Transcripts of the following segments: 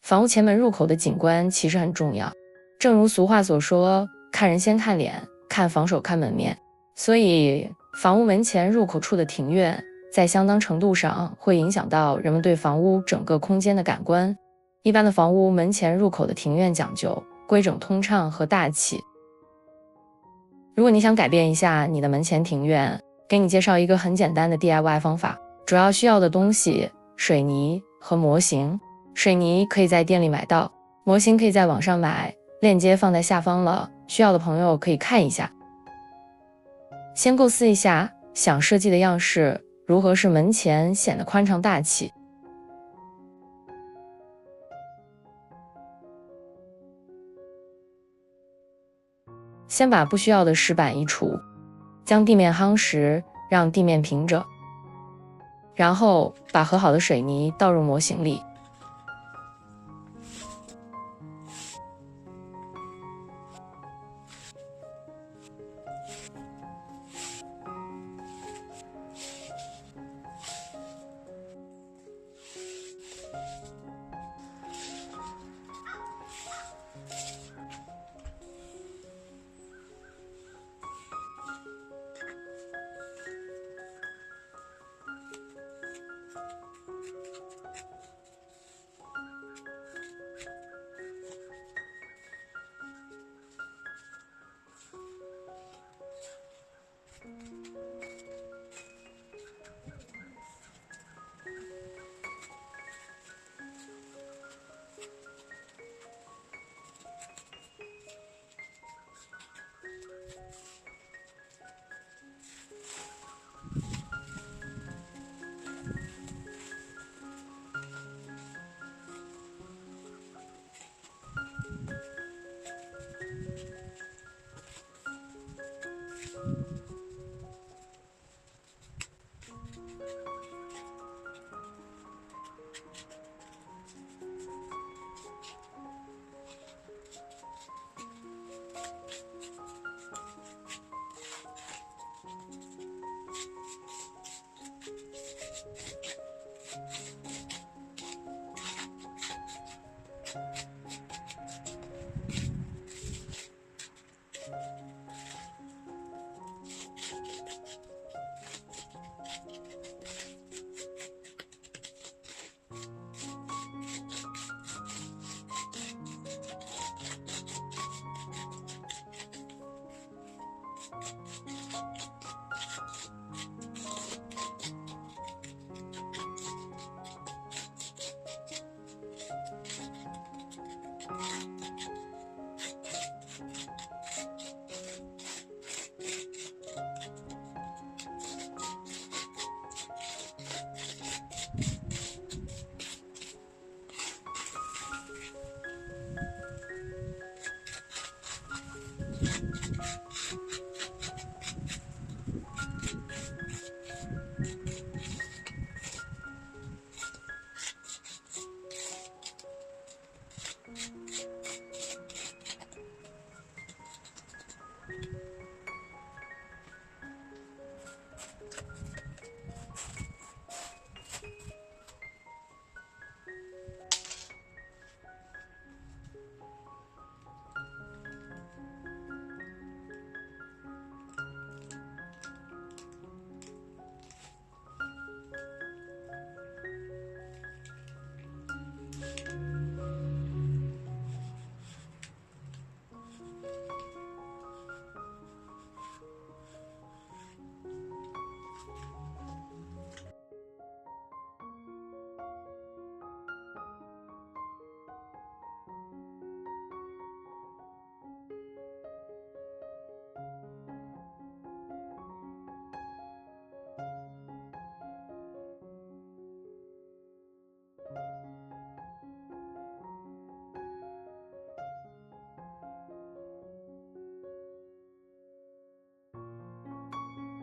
房屋前门入口的景观其实很重要。正如俗话所说，看人先看脸，看房首看门面。所以，房屋门前入口处的庭院，在相当程度上会影响到人们对房屋整个空间的感官。一般的房屋门前入口的庭院讲究规整通畅和大气。如果你想改变一下你的门前庭院，给你介绍一个很简单的 DIY 方法，主要需要的东西：水泥和模型。水泥可以在店里买到，模型可以在网上买，链接放在下方了，需要的朋友可以看一下。先构思一下想设计的样式，如何使门前显得宽敞大气。先把不需要的石板移除，将地面夯实，让地面平整，然后把和好的水泥倒入模型里。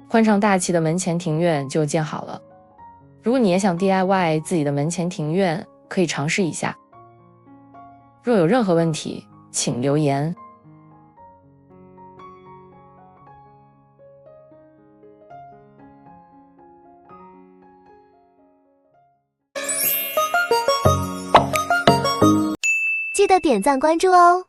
宽敞大气的门前庭院就建好了。如果你也想 DIY 自己的门前庭院，可以尝试一下。若有任何问题，请留言。记得点赞关注哦。